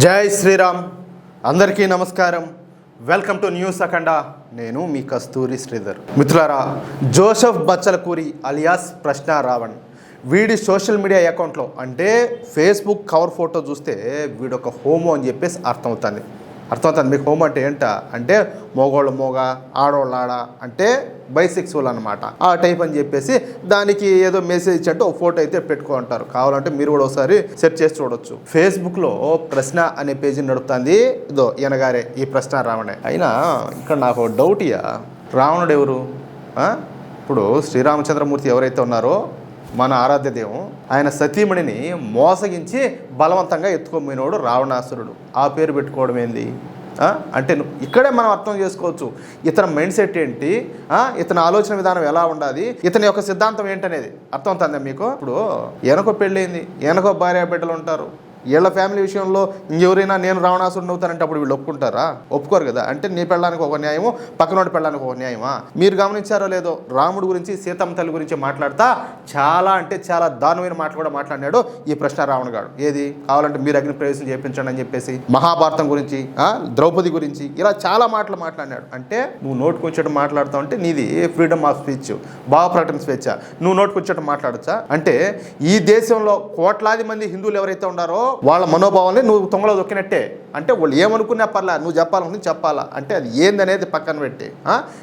జై శ్రీరామ్. అందరికీ నమస్కారం. వెల్కమ్ టు న్యూస్ అఖండ. నేను మీ కస్తూరి శ్రీధర్. మిత్రులారా, జోసెఫ్ బచ్చలకూరి అలియాస్ ప్రశ్న రావణ్ వీడి సోషల్ మీడియా అకౌంట్లో అంటే ఫేస్బుక్ కవర్ ఫోటో చూస్తే వీడొక హోమో అని చెప్పేసి అర్థమవుతుంది. మీకు హోమో అంటే ఏంట అంటే మోగోళ్ళు మోగ, ఆడోళ్ళు ఆడ అంటే బైసెక్సువల్ అనమాట. ఆ టైప్ అని చెప్పేసి దానికి ఏదో మెసేజ్ ఇచ్చి ఒక ఫోటో అయితే పెట్టుకుంటారు. కావాలంటే మీరు కూడా ఒకసారి సెర్చ్ చేసి చూడొచ్చు. ఫేస్బుక్లో ప్రశ్న అనే పేజీ నడుపుతుంది. ఇదో ఈయనగారే ఈ ప్రశ్న రావణే. అయినా ఇక్కడ నాకు డౌట్ ఇయ్యా, రావణుడు ఎవరు? ఇప్పుడు శ్రీరామచంద్రమూర్తి ఎవరైతే ఉన్నారో మన ఆరాధ్య దైవం, ఆయన సతీమణిని మోసగించి బలవంతంగా ఎత్తుకోపోయినోడు రావణాసురుడు. ఆ పేరు పెట్టుకోవడం ఏంది అంటే ఇక్కడే మనం అర్థం చేసుకోవచ్చు ఇతని మైండ్ సెట్ ఏంటి, ఇతని ఆలోచన విధానం ఎలా ఉండాలి, ఇతని యొక్క సిద్ధాంతం ఏంటనేది అర్థం అవుతుందా మీకు? ఇప్పుడు ఈయనకో పెళ్ళైంది, ఈయనకో భార్య బిడ్డలు ఉంటారు. వీళ్ళ ఫ్యామిలీ విషయంలో ఇంకెవరైనా నేను రావణాసురుడు అవుతానంటే అప్పుడు వీళ్ళు ఒప్పుకుంటారా? ఒప్పుకోరు కదా. అంటే నీ పెళ్ళడానికి ఒక న్యాయము, పక్కనోడి పెళ్ళడానికి ఒక న్యాయమా? మీరు గమనించారో లేదో, రాముడు గురించి సీతమ్మ తల్లి గురించి మాట్లాడుతా చాలా అంటే చాలా దారుణమైన మాటలు కూడా మాట్లాడినాడు ఈ ప్రశ్న రావణ్ గారు. ఏది కావాలంటే మీరు అగ్ని ప్రవేశం చేయించండి అని చెప్పేసి, మహాభారతం గురించి, ద్రౌపది గురించి ఇలా చాలా మాటలు మాట్లాడినాడు. అంటే నువ్వు నోటుకొచ్చేట్టు మాట్లాడుతావు అంటే నీది ఫ్రీడమ్ ఆఫ్ స్పీచ్, భావ ప్రకటన స్వేచ్ఛ. నువ్వు నోటుకొచ్చేట్టు మాట్లాడచ్చా? అంటే ఈ దేశంలో కోట్లాది మంది హిందువులు ఎవరైతే ఉన్నారో వాళ్ళ మనోభావాన్ని నువ్వు తొంగలో దొక్కినట్టే. అంటే వాళ్ళు ఏమనుకున్నా పర్లా, నువ్వు చెప్పాలనుకుంది చెప్పాలా. అంటే అది ఏందనేది పక్కన పెట్టి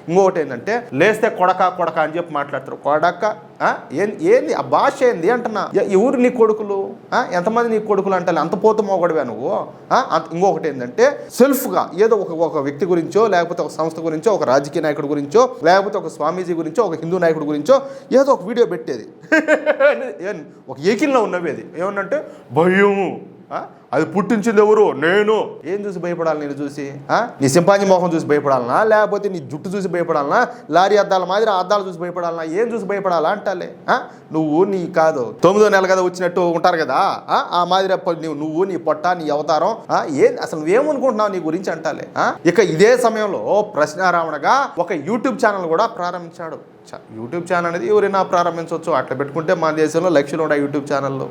ఇంకొకటి ఏంటంటే లేస్తే కొడక అని చెప్పి మాట్లాడతారు. కొడక ఏంది ఆ భాష ఏంది అంటున్నా. ఎవరు నీ కొడుకులు? ఎంతమంది నీ కొడుకులు అంటే అంత పోతు మోగడివా నువ్వు? ఇంకొకటి ఏంటంటే సెల్ఫ్గా ఏదో ఒక వ్యక్తి గురించో, లేకపోతే ఒక సంస్థ గురించో, ఒక రాజకీయ నాయకుడి గురించో, లేకపోతే ఒక స్వామీజీ గురించో, ఒక హిందూ నాయకుడి గురించో ఏదో ఒక వీడియో పెట్టేది. ఒక ఏకిల్లో ఉన్నవేది ఏమన్నంటే భయము. అది పుట్టించింది ఎవరు? నేను. ఏం చూసి భయపడాలి? నేను చూసి నీ సింపాంజీ మొహం చూసి భయపడాలనా, లేకపోతే నీ జుట్టు చూసి భయపడాలనా, లారీ అద్దాల మాదిరి అద్దాలు చూసి భయపడాలనా? ఏం చూసి భయపడాలా అంటాలే. నువ్వు నీ కాదు 9వ నెల కదా వచ్చినట్టు ఉంటారు కదా ఆ మాదిరి నువ్వు నీ పొట్ట, నీ అవతారం అసలు నువ్వేమనుకుంటున్నావు నీ గురించి అంటాలే. ఇక ఇదే సమయంలో ప్రశ్న రావణగా ఒక యూట్యూబ్ ఛానల్ కూడా ప్రారంభించాడు. యూట్యూబ్ ఛానల్ అనేది ఎవరైనా ప్రారంభించవచ్చు. అట్లా పెట్టుకుంటే మన దేశంలో లక్షలు ఉన్నాయి యూట్యూబ్ ఛానల్లో.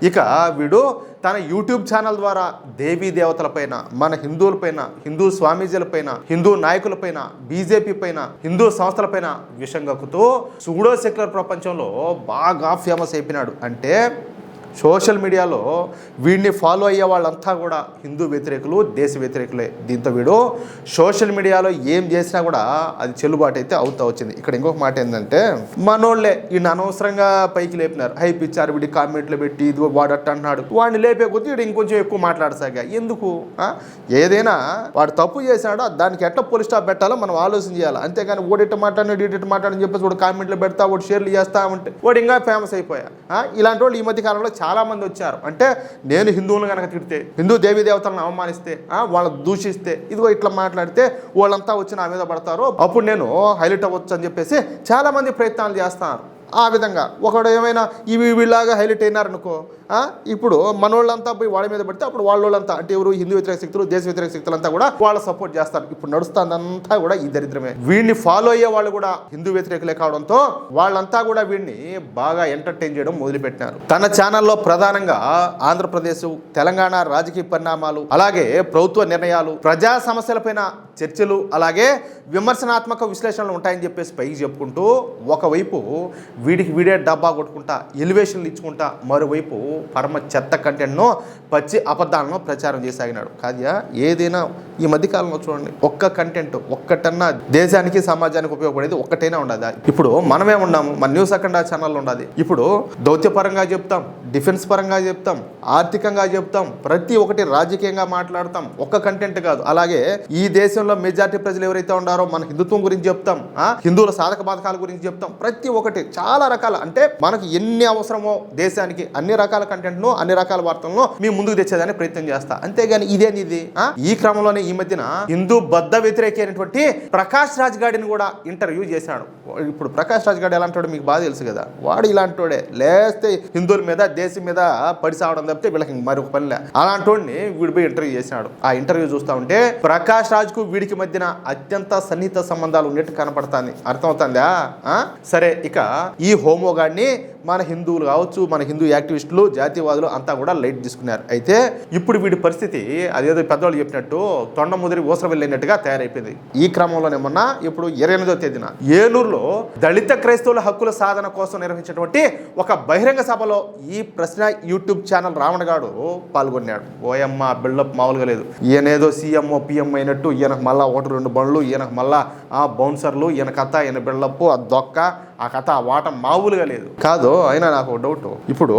ఇక వీడు తన యూట్యూబ్ ఛానల్ ద్వారా దేవీ దేవతలపైన, మన హిందువులపైన, హిందూ స్వామీజీలపైన, హిందూ నాయకులపైన, బీజేపీ పైన, హిందూ సంస్థలపైన విషం కక్కుతూ సూడో సెక్యులర్ ప్రపంచంలో బాగా ఫేమస్ అయిపోయినాడు. అంటే సోషల్ మీడియాలో వీడిని ఫాలో అయ్యే వాళ్ళంతా కూడా హిందూ వ్యతిరేకులు, దేశ వ్యతిరేకులే. దీంతో వీడు సోషల్ మీడియాలో ఏం చేసినా కూడా అది చెల్లుబాటు అయితే అవుతా వచ్చింది. ఇక్కడ ఇంకొక మాట ఏంటంటే మనోళ్లే ఈయన అనవసరంగా పైకి లేపినారు, హైప్ ఇచ్చారు. వీడి కామెంట్లు పెట్టి ఇది వాడట్టు అంటున్నాడు. వాడిని లేపే కొద్దీ వీడు ఇంకొంచెం ఎక్కువ మాట్లాడసాగా. ఎందుకు? ఏదైనా వాడు తప్పు చేశాడో దానికి ఎట్లా పోలీస్ స్టాప్ పెట్టాలో మనం ఆలోచన చేయాలి. అంతేగాని ఓడిట మాట్లాడినాడు, ఇటు మాట్లాడని చెప్పేసి వాడు కామెంట్లు పెడతా, వాడు షేర్లు చేస్తా ఉంటే వాడు ఇంకా ఫేమస్ అయిపోయా. ఇలాంటి వాళ్ళు ఈ మధ్య కాలంలో చాలా మంది వచ్చారు. అంటే నేను హిందువులను కనుక తిడితే, హిందూ దేవీ దేవతలను అవమానిస్తే, వాళ్ళని దూషిస్తే, ఇదిగో ఇట్లా మాట్లాడితే వాళ్ళంతా వచ్చి నా మీద పడతారు, అప్పుడు నేను హైలైట్ అవ్వచ్చు అని చెప్పేసి చాలా మంది ప్రయత్నాలు చేస్తున్నారు. ఆ విధంగా ఒకడు ఏమైనా వీళ్ళలాగా హైలైట్ అయినారనుకో, ఇప్పుడు మనోళ్ళంతా పోయి వాళ్ళ మీద పడితే అప్పుడు వాళ్ళంతా అంటే ఎవరు హిందూ వ్యతిరేక శక్తులు, దేశ వ్యతిరేక శక్తులంతా కూడా వాళ్ళు సపోర్ట్ చేస్తారు. ఇప్పుడు నడుస్తుందంతా కూడా ఈ దరిద్రమే. వీడిని ఫాలో అయ్యే వాళ్ళు కూడా హిందూ వ్యతిరేకులే కావడంతో వాళ్ళంతా కూడా వీడిని బాగా ఎంటర్టైన్ చేయడం మొదలుపెట్టినారు. తన ఛానల్లో ప్రధానంగా ఆంధ్రప్రదేశ్, తెలంగాణ రాజకీయ పరిణామాలు, అలాగే ప్రభుత్వ నిర్ణయాలు, ప్రజా సమస్యలపైన చర్చలు, అలాగే విమర్శనాత్మక విశ్లేషణలు ఉంటాయని చెప్పేసి పైకి చెప్పుకుంటూ ఒకవైపు వీడికి వీడే డబ్బా కొట్టుకుంటా, ఎలివేషన్లు ఇచ్చుకుంటా, మరోవైపు పరమ చెత్త కంటెంట్ను, పచ్చి అబద్ధాలను ప్రచారం చేసాగినాడు. కాదుయా, ఏదైనా ఈ మధ్యకాలంలో చూడండి, ఒక్క కంటెంట్ ఒక్కటన్నా దేశానికి సమాజానికి ఉపయోగపడేది ఒక్కటైనా ఉండదు. ఇప్పుడు మనమే ఉన్నాము, మన న్యూస్ అఖండ ఛానల్లో ఉండదు. ఇప్పుడు దౌత్యపరంగా చెప్తాం, డిఫెన్స్ పరంగా చెప్తాం, ఆర్థికంగా చెప్తాం, ప్రతి ఒక్కటి రాజకీయంగా మాట్లాడతాం. ఒక్క కంటెంట్ కాదు. అలాగే ఈ దేశంలో మెజారిటీ ప్రజలు ఎవరైతే ఉన్నారో మన హిందుత్వం గురించి చెప్తాం, హిందువుల సాధక బాధకాల గురించి చెప్తాం. ప్రతి ఒక్కటి చాలా రకాల, అంటే మనకు ఎన్ని అవసరమో దేశానికి అన్ని రకాల కంటెంట్ను, అన్ని రకాల వార్తలను మేము ముందుకు తెచ్చేదానికి ప్రయత్నం చేస్తా. అంతేగాని ఇదేనిది. ఈ క్రమంలోనే ఈ మధ్యన హిందూ బద్ద వ్యతిరేకి అయినటువంటి ప్రకాష్ రాజ్ గాడిని కూడా ఇంటర్వ్యూ చేశాడు. ఇప్పుడు ప్రకాష్ రాజ్ గాడు ఎలాంటి మీకు బాగా తెలుసు కదా, వాడు ఇలాంటోడే. లేస్తే హిందువుల మీద, దేశం మీద పడి సావడం తప్పితే వీళ్ళకి మరొక పనిలే. అలాంటి వీడిపోయి ఇంటర్వ్యూ చేశాడు. ఆ ఇంటర్వ్యూ చూస్తా ఉంటే ప్రకాష్ రాజ్ కు వీడికి మధ్యన అత్యంత సన్నిహిత సంబంధాలు ఉన్నట్టు కనపడతాయి. అర్థమవుతుందా? సరే, ఇక ఈ హోమోగాడిని మన హిందువులు కావచ్చు, మన హిందూ యాక్టివిస్టులు, జాతీయవాదులు అంతా కూడా లైట్ తీసుకున్నారు. అయితే ఇప్పుడు వీడి పరిస్థితి అదేదో పెద్దవాళ్ళు చెప్పినట్టు తొండ ముదిరి ఊసర వెళ్ళినట్టుగా తయారైపోయింది. ఈ క్రమంలోనే మొన్న ఇప్పుడు 28వ తేదీన ఏలూరులో దళిత క్రైస్తవుల హక్కుల సాధన కోసం నిర్వహించినటువంటి ఒక బహిరంగ సభలో ఈ ప్రశ్న యూట్యూబ్ ఛానల్ రావణగాడు పాల్గొన్నాడు. ఓయమ్మ బిల్డప్ మామూలుగా లేదు. ఈయనేదో సీఎంఓ పిఎం అయినట్టు ఈయనకు మళ్ళా 1-2 బండ్లు, ఈయనకు మళ్ళా బౌన్సర్లు, ఈయన కథ, ఈయన బిల్డప్, ఆ దొక్క, ఆ కథ, ఆ వాట మామూలుగా లేదు. కాదు, అయినా నాకు ఒక డౌట్. ఇప్పుడు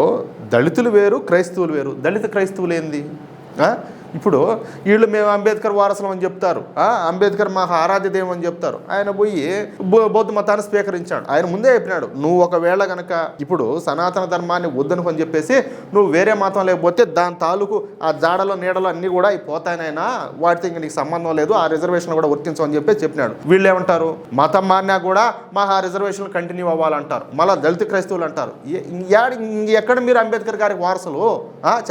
దళితులు వేరు, క్రైస్తవులు వేరు. దళిత క్రైస్తవులు ఏంది? ఇప్పుడు వీళ్ళు మేము అంబేద్కర్ వారసులం అని చెప్తారు, అంబేద్కర్ మాకు ఆరాధ్య దైవం అని చెప్తారు. ఆయన పోయి బౌద్ధ మతాన్ని స్వీకరించాడు. ఆయన ముందే చెప్పినాడు, నువ్వు ఒకవేళ కనుక ఇప్పుడు సనాతన ధర్మాన్ని వద్దనుకొని చెప్పేసి నువ్వు వేరే మతం లేకపోతే దాని తాలూకు ఆ జాడలో నీడలో అన్నీ కూడా పోతాయినైనా, వాటితో ఇంక నీకు సంబంధం లేదు, ఆ రిజర్వేషన్ కూడా వర్తించమని చెప్పి చెప్పినాడు. వీళ్ళు ఏమంటారు, మతం మారినా కూడా మాకు ఆ రిజర్వేషన్ కంటిన్యూ అవ్వాలంటారు. మళ్ళీ దళిత క్రైస్తవులు అంటారు. ఎక్కడ మీరు అంబేద్కర్ గారికి వారసులు?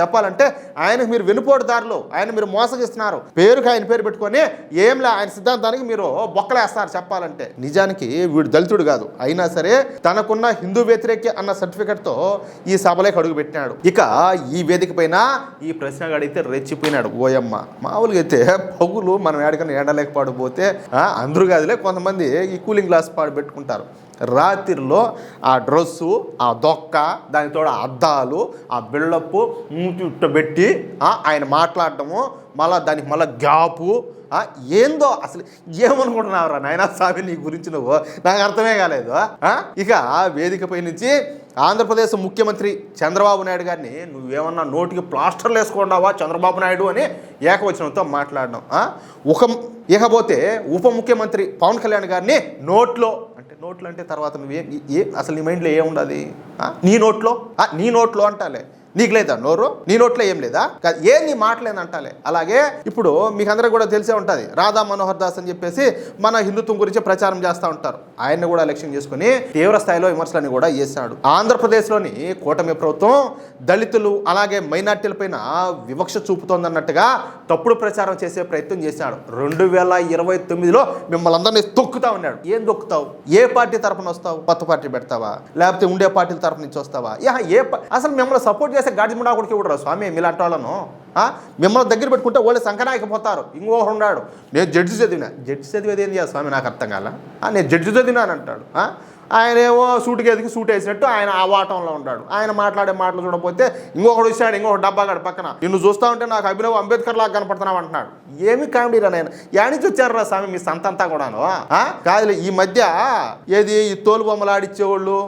చెప్పాలంటే ఆయనకు మీరు వెనుపోటుదారులు, ఆయన మీరు మోసగిస్తున్నారు. పేరుకి ఆయన పేరు పెట్టుకొని ఏంలే ఆయన సిద్ధాంతానికి మీరు బొక్కలేస్తారు చెప్పాలంటే. నిజానికి వీడు దళితుడు కాదు, అయినా సరే తనకున్న హిందూ వ్యతిరేకి అన్న సర్టిఫికెట్తో ఈ సభలోకి అడుగు పెట్టినాడు. ఇక ఈ వేదిక పైన ఈ ప్రశ్న అడిగితే రెచ్చిపోయినాడు. ఓయమ్మ మామూలుగా అయితే పగులు మనం ఏడకన్నా ఎండలేకపోతే అందరూ కాదులే, కొంతమంది ఈ కూలింగ్ గ్లాస్ పాడు పెట్టుకుంటారు. రాత్రిలో ఆ డ్రెస్సు, ఆ దొక్క, దానితో అద్దాలు, ఆ బిల్డప్పు పెట్టి ఆయన మాట్లాడటము, మళ్ళీ దానికి మళ్ళీ గ్యాపు, ఏందో అసలు ఏమనుకుంటున్నావురా నాయనా స్వామి నీ గురించి నువ్వు, నాకు అర్థమే కాలేదు. ఇక వేదికపై నుంచి ఆంధ్రప్రదేశ్ ముఖ్యమంత్రి చంద్రబాబు నాయుడు గారిని నువ్వేమన్నా నోటికి ప్లాస్టర్లు వేసుకున్నావా చంద్రబాబు నాయుడు అని ఏకవచనంతో మాట్లాడడం. ఇకపోతే ఉప ముఖ్యమంత్రి పవన్ కళ్యాణ్ గారిని నోట్లో అంటే తర్వాత నువ్వే అసలు నీ మైండ్లో ఏముండదు? నీ నోట్లో అంటాలే, నీకు లేదా నోరు? నీ నోట్లో ఏం లేదా? ఏం నీ మాటలేని అంటాలే. అలాగే ఇప్పుడు మీకు అందరూ కూడా తెలిసే ఉంటుంది, రాధా మనోహర్ దాస్ అని చెప్పేసి మన హిందుత్వం గురించి ప్రచారం చేస్తూ ఉంటారు. ఆయన్ని కూడా లక్ష్యం చేసుకుని తీవ్ర స్థాయిలో విమర్శలని కూడా చేశాడు. ఆంధ్రప్రదేశ్లోని కూటమి ప్రభుత్వం దళితులు అలాగే మైనార్టీలపైన వివక్ష చూపుతోందన్నట్టుగా తప్పుడు ప్రచారం చేసే ప్రయత్నం చేశాడు. 2029లో మిమ్మల్ని అందరినీ తొక్కుతా ఉన్నాడు. ఏం తొక్కుతావు? ఏ పార్టీ తరఫున వస్తావు? కొత్త పార్టీ పెడతావా, లేకపోతే ఉండే పార్టీల తరఫు నుంచి వస్తావా? అసలు మిమ్మల్ని సపోర్ట్ చేసే గాడిముడా కొడుకు ఇవ్వడరా స్వామి మీలాంటి వాళ్ళను. మిమ్మల్ని దగ్గర పెట్టుకుంటే వాళ్ళు సంకనాయకపోతారు. ఇంకొకరు ఉన్నాడు, నేను జడ్జి చదివేది ఏంది స్వామి నాకు అర్థం కాల, నేను జడ్జి చదివినాను అంటాడు. ఆయన ఏమో సూటుకి ఎదిగి సూట్ వేసినట్టు ఆయన ఆ వాటంలో ఉన్నాడు. ఆయన మాట్లాడే మాటలు చూడకపోతే ఇంకొకడు వచ్చాడు, ఇంకొక డబ్బాగాడు పక్కన, నిన్ను చూస్తూ ఉంటే నాకు అభినవ్ అంబేద్కర్ లాగా కనపడుతున్నావు అంటున్నాడు. ఏమి కామెడీ రా నాయన, యానించి వచ్చారా స్వామి మీ సంతంతా కూడాను? కాదులే, ఈ మధ్య ఏది ఈ తోలు బొమ్మలు ఆడిచ్చేవాళ్ళు,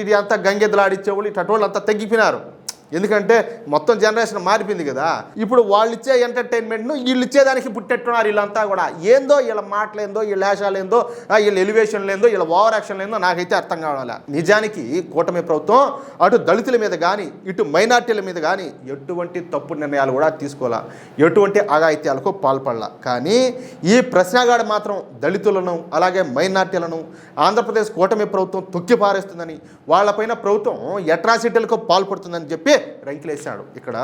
ఇది అంతా గంగెద్దులు ఆడిచ్చేవాళ్ళు, ఇటోళ్ళు అంతా తగ్గిపోయినారు. ఎందుకంటే మొత్తం జనరేషన్ మారిపోయింది కదా. ఇప్పుడు వాళ్ళు ఇచ్చే ఎంటర్టైన్మెంట్ను వీళ్ళు ఇచ్చేదానికి పుట్టెట్టున్నారు. వీళ్ళంతా కూడా ఏందో, వీళ్ళ మాటలేందో, వీళ్ళ వేషాలేందో, వీళ్ళ ఎలివేషన్లేందో, వీళ్ళ ఓవర్ యాక్షన్లేందో నాకైతే అర్థం కావాలా. నిజానికి కూటమి ప్రభుత్వం అటు దళితుల మీద కానీ ఇటు మైనార్టీల మీద కానీ ఎటువంటి తప్పుడు నిర్ణయాలు కూడా తీసుకోవాలా, ఎటువంటి అఘాయిత్యాలకు పాల్పడాల. కానీ ఈ ప్రశ్నగాడు మాత్రం దళితులను అలాగే మైనార్టీలను ఆంధ్రప్రదేశ్ కూటమి ప్రభుత్వం తొక్కి పారేస్తుందని, వాళ్ళపైన ప్రభుత్వం అట్రాసిటీలకు పాల్పడుతుందని చెప్పి రంకిలేశాడు. ఇక్కడ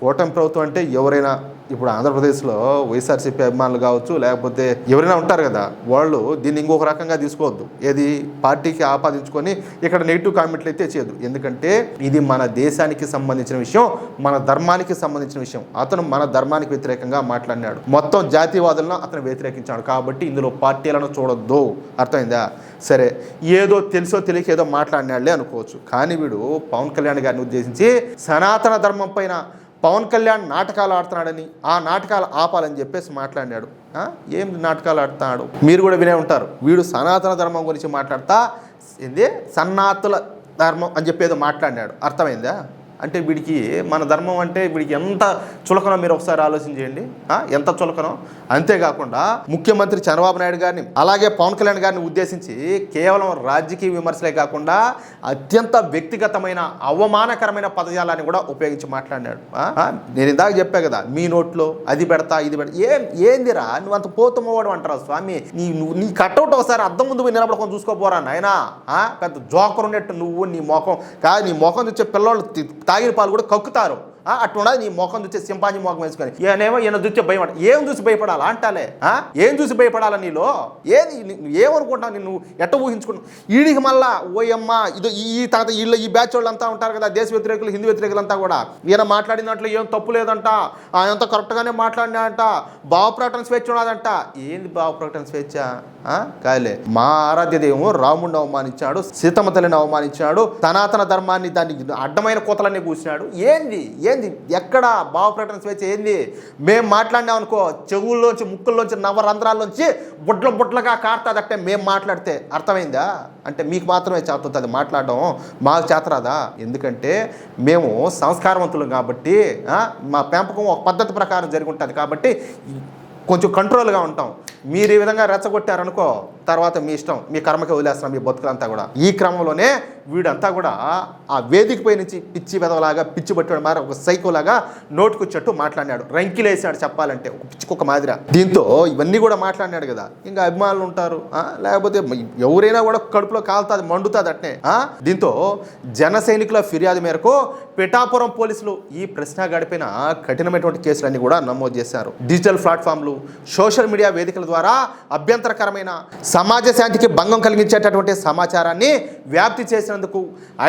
కూటమి ప్రభుత్వం అంటే ఎవరైనా ఇప్పుడు ఆంధ్రప్రదేశ్లో వైఎస్ఆర్సీపీ అభిమానులు కావచ్చు, లేకపోతే ఎవరైనా ఉంటారు కదా, వాళ్ళు దీన్ని ఇంకొక రకంగా తీసుకోవద్దు. ఏది పార్టీకి ఆపాదించుకొని ఇక్కడ నెగిటివ్ కామెంట్లు అయితే చేయదు. ఎందుకంటే ఇది మన దేశానికి సంబంధించిన విషయం, మన ధర్మానికి సంబంధించిన విషయం. అతను మన ధర్మానికి వ్యతిరేకంగా మాట్లాడినాడు, మొత్తం జాతీయవాదులను అతను వ్యతిరేకించాడు. కాబట్టి ఇందులో పార్టీలను చూడొద్దు. అర్థమైందా? సరే, ఏదో తెలుసో తెలియక ఏదో మాట్లాడినాడులే అనుకోవచ్చు. కానీ వీడు పవన్ కళ్యాణ్ గారిని ఉద్దేశించి సనాతన ధర్మం పైన పవన్ కళ్యాణ్ నాటకాలు ఆడుతున్నాడని, ఆ నాటకాలు ఆపాలని చెప్పేసి మాట్లాడినాడు. ఏం నాటకాలు ఆడుతున్నాడు మీరు కూడా వినే ఉంటారు. వీడు సనాతన ధర్మం గురించి మాట్లాడతా ఏంది సనాతన ధర్మం అని చెప్పేదో మాట్లాడినాడు. అర్థమైందా? అంటే వీడికి మన ధర్మం అంటే వీడికి ఎంత చులకనో మీరు ఒకసారి ఆలోచించేయండి, ఎంత చులకనో. అంతేకాకుండా ముఖ్యమంత్రి చంద్రబాబు నాయుడు గారిని అలాగే పవన్ కళ్యాణ్ గారిని ఉద్దేశించి కేవలం రాజకీయ విమర్శలే కాకుండా అత్యంత వ్యక్తిగతమైన అవమానకరమైన పదజాలాన్ని కూడా ఉపయోగించి మాట్లాడినాడు. నేను ఇందాక చెప్పా కదా, మీ నోట్లో అది పెడతా ఇది పెడతా, ఏందిరా నువ్వు అంత పోతుమ్మవాడు అంటారా స్వామి? నీ కట్అవుట్ ఒకసారి అద్దం ముందు పోయి నిలబడుకొని చూసుకోపోరా నాయనా. పెద్ద జోకర్ ఉన్నట్టు నువ్వు, నీ ముఖం కాదు, నీ ముఖం చూసే పిల్లలు తాగిన పాలు కూడా కక్కుతారు. అట్లా నీ ముఖం చూస్తే సింపాంజీ ముఖం వేసుకొని ఈయనేమో ఈయన చూస్తే భయపడ ఏం చూసి భయపడాలా అంటాలే ఏం చూసి భయపడాలా నీలో ఏది ఏమనుకుంటావు నిన్ను ఎట్ట ఊహించుకున్నావు ఈడికి మళ్ళా ఓయమ్మ ఇది ఈ తాత వీళ్ళు ఈ బ్యాచ్ వాళ్ళు అంతా ఉంటారు కదా దేశ వ్యతిరేకులు హిందూ వ్యతిరేకులంతా కూడా ఈయన మాట్లాడిన దాంట్లో ఏం తప్పు లేదంట ఆయనంతా కరెక్ట్గానే మాట్లాడినా అంట భావప్రకటన స్వేచ్ఛ ఉన్నదంట ఏంది భావప్రకటన స్వేచ్ఛ కాలే మా ఆరాధ్య దైవం రాముడిని అవమానించాడు సీతమ్మ తల్లిని అవమానించాడు సనాతన ధర్మాన్ని దాన్ని అడ్డమైన కోతలన్నీ కూర్చున్నాడు ఏంది ఎక్కడ భావప్రకటన స్వేచ్ఛ ఏంది మేము మాట్లాడినాం అనుకో చెవుల్లోంచి ముక్కుల్లోంచి నవరంధ్రాల్లోంచి బుడ్లగా కారుతుందంటే మేము మాట్లాడితే అర్థమైందా అంటే మీకు మాత్రమే చేస్తుంది మాట్లాడడం మాకు చేతరాదా ఎందుకంటే మేము సంస్కారవంతులు కాబట్టి మా పెంపకం ఒక పద్ధతి ప్రకారం జరిగి ఉంటుంది కాబట్టి కొంచెం కంట్రోల్గా ఉంటాం మీరు ఈ విధంగా రెచ్చగొట్టారనుకో తర్వాత మీ ఇష్టం మీ కర్మకి వదిలేస్తున్నాం మీ బతుకులంతా కూడా ఈ క్రమంలోనే వీడంతా కూడా ఆ వేదికపై నుంచి పిచ్చి వెదవలాగా పిచ్చి పట్టాడు మారి ఒక సైకోలాగా నోటుకొచ్చేట్టు మాట్లాడినాడు రంకిలేసాడు చెప్పాలంటే ఒక పిచ్చికొక మాదిర దీంతో ఇవన్నీ కూడా మాట్లాడినాడు కదా ఇంకా అభిమానులు ఉంటారు లేకపోతే ఎవరైనా కూడా కడుపులో కాలుతుంది మండుతుంది అట్నే దీంతో జన సైనికుల ఫిర్యాదు మేరకు పిఠాపురం పోలీసులు ఈ ప్రశ్న గడిపిన కఠినమైనటువంటి కేసులన్నీ కూడా నమోదు చేశారు డిజిటల్ ప్లాట్ఫామ్లు సోషల్ మీడియా వేదికల ద్వారా అభ్యంతరకరమైన సమాజ శాంతికి భంగం కలిగించేటటువంటి సమాచారాన్ని వ్యాప్తి చేసినందుకు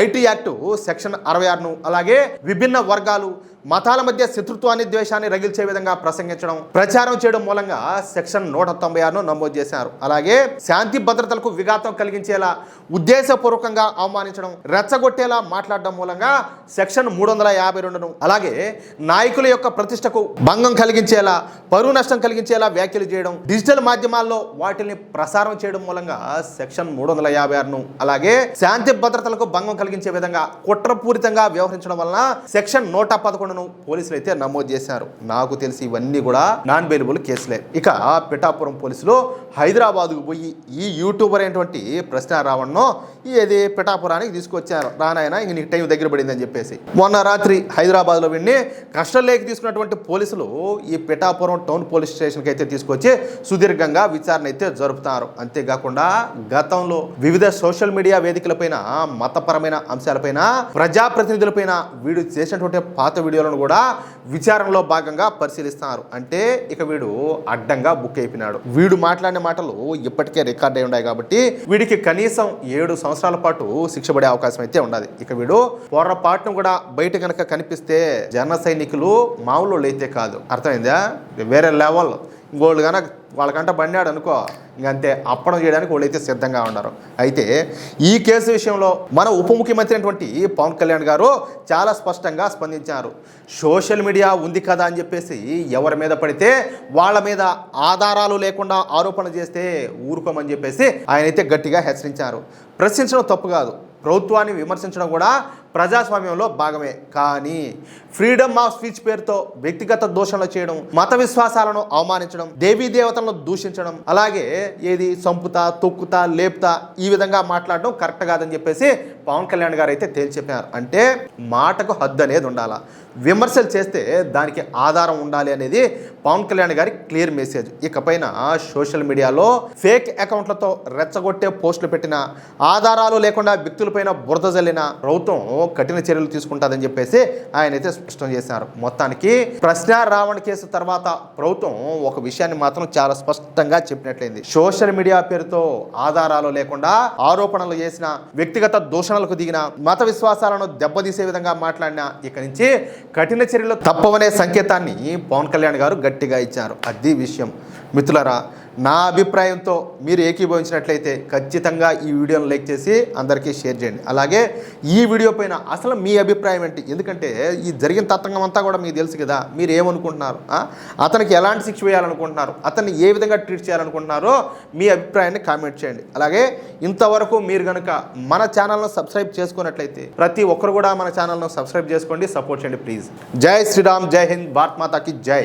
ఐటీ యాక్ట్ సెక్షన్ 66ను అలాగే విభిన్న వర్గాలు మతాల మధ్య శత్రుత్వాన్ని ద్వేషాన్ని రగిల్చే విధంగా ప్రసంగించడం ప్రచారం చేయడం మూలంగా సెక్షన్ 196ను నమోదు చేశారు అలాగే శాంతి భద్రతలకు విఘాతం కలిగించేలా ఉద్దేశపూర్వకంగా అవమానించడం రెచ్చగొట్టేలా మాట్లాడడం మూలంగా సెక్షన్ 352ను అలాగే నాయకుల యొక్క ప్రతిష్టకు భంగం కలిగించేలా పరువు నష్టం కలిగించేలా వ్యాఖ్యలు చేయడం డిజిటల్ మాధ్యమాల్లో వాటిని ప్రసారం చేయడం మూలంగా సెక్షన్ 356ను అలాగే శాంతి భద్రతలకు భంగం కలిగించే విధంగా కుట్రపూరితంగా వ్యవహరించడం వలన సెక్షన్ 111 పోలీసులు అయితే నమోదు చేశారు నాకు తెలిసి ఇవన్నీ కూడా నాన్ బెయిలబుల్ కేసులే ఇక పిఠాపురం పోలీసులు హైదరాబాద్కు పోయి ఈ యూట్యూబర్ అయినటువంటి ప్రశ్న రావణ్ను ఇది పిఠాపురానికి తీసుకొచ్చారు రానాయన ఇంక నీకు టైం దగ్గర పడిందని చెప్పేసి మొన్న రాత్రి హైదరాబాద్లో వెళ్ళి కష్టంలోకి తీసుకున్నటువంటి పోలీసులు ఈ పిఠాపురం టౌన్ పోలీస్ స్టేషన్కి అయితే తీసుకొచ్చి సుదీర్ఘంగా విచారణ అయితే జరుపుతారు అంతేకాకుండా గతంలో వివిధ సోషల్ మీడియా వేదికలపైన మతపరమైన అంశాలపైన ప్రజాప్రతినిధులపైన వీడు చేసినటువంటి పాత వీడియోలను కూడా విచారణలో భాగంగా పరిశీలిస్తున్నారు అంటే ఇక వీడు అడ్డంగా బుక్ అయిపోయినాడు వీడు మాట్లాడిన మాటలు ఇప్పటికే రికార్డ్ అయి ఉన్నాయి కాబట్టి వీడికి కనీసం 7 సంవత్సరాల పాటు శిక్ష పడే అవకాశం అయితే ఉన్నది ఇక వీడు పొరపాటును కూడా బయట కనుక కనిపిస్తే జన సైనికులు మామూలు అయితే కాదు అర్థమైందా వేరే లెవెల్ గోల్డ్ కనుక వాళ్ళకంట బండాడు అనుకో ఇంకంతే అప్పడం చేయడానికి వాళ్ళైతే సిద్ధంగా ఉన్నారు అయితే ఈ కేసు విషయంలో మన ఉప ముఖ్యమంత్రి అయినటువంటి పవన్ కళ్యాణ్ గారు చాలా స్పష్టంగా స్పందించారు సోషల్ మీడియా ఉంది కదా అని చెప్పేసి ఎవరి మీద పడితే వాళ్ళ మీద ఆధారాలు లేకుండా ఆరోపణ చేస్తే ఊరుకోమని చెప్పేసి ఆయన అయితే గట్టిగా హెచ్చరించారు ప్రశ్నించడం తప్పు కాదు ప్రభుత్వాన్ని విమర్శించడం కూడా ప్రజాస్వామ్యంలో భాగమే కానీ ఫ్రీడమ్ ఆఫ్ స్పీచ్ పేరుతో వ్యక్తిగత దూషణలు చేయడం మత విశ్వాసాలను అవమానించడం దేవీ దేవతలను దూషించడం అలాగే ఏది సంపుతా తొక్కుతా లేపుతా ఈ విధంగా మాట్లాడడం కరెక్ట్ కాదని చెప్పేసి పవన్ కళ్యాణ్ గారు అయితే తేల్చి చెప్పారు అంటే మాటకు హద్దు అనేది ఉండాలా విమర్శలు చేస్తే దానికి ఆధారం ఉండాలి అనేది పవన్ కళ్యాణ్ గారి క్లియర్ మెసేజ్ ఇకపైన సోషల్ మీడియాలో ఫేక్ అకౌంట్లతో రెచ్చగొట్టే పోస్టులు పెట్టిన ఆధారాలు లేకుండా వ్యక్తులపైన బురద జల్లిన ప్రభుత్వం కఠిన చర్యలు తీసుకుంటుందని చెప్పేసి ఆయన అయితే స్పష్టం చేశారు మొత్తానికి ప్రశ్న రావణ్ కేసు తర్వాత ప్రభుత్వం ఒక విషయాన్ని మాత్రం చాలా స్పష్టంగా చెప్పినట్లయింది సోషల్ మీడియా పేరుతో ఆధారాలు లేకుండా ఆరోపణలు చేసిన వ్యక్తిగత దూషణలకు దిగిన మత విశ్వాసాలను దెబ్బతీసే విధంగా మాట్లాడిన ఇక నుంచి కఠిన చర్యలు తప్పవనే సంకేతాన్ని పవన్ కళ్యాణ్ గారు గట్టిగా ఇచ్చారు అది విషయం మిత్రులారా నా అభిప్రాయంతో మీరు ఏకీభవించినట్లయితే ఖచ్చితంగా ఈ వీడియోను లైక్ చేసి అందరికీ షేర్ చేయండి అలాగే ఈ వీడియో పైన అసలు మీ అభిప్రాయం ఏంటి ఎందుకంటే ఈ జరిగిన తతంగం అంతా కూడా మీకు తెలుసు కదా మీరు ఏమనుకుంటున్నారు అతనికి ఎలాంటి శిక్ష వేయాలనుకుంటున్నారు అతన్ని ఏ విధంగా ట్రీట్ చేయాలనుకుంటున్నారో మీ అభిప్రాయాన్ని కామెంట్ చేయండి అలాగే ఇంతవరకు మీరు కనుక మన ఛానల్ను సబ్స్క్రైబ్ చేసుకున్నట్లయితే ప్రతి ఒక్కరు కూడా మన ఛానల్ను సబ్స్క్రైబ్ చేసుకోండి సపోర్ట్ చేయండి ప్లీజ్ జై శ్రీరామ్ జై హింద్ భారత్ మాతాకి జై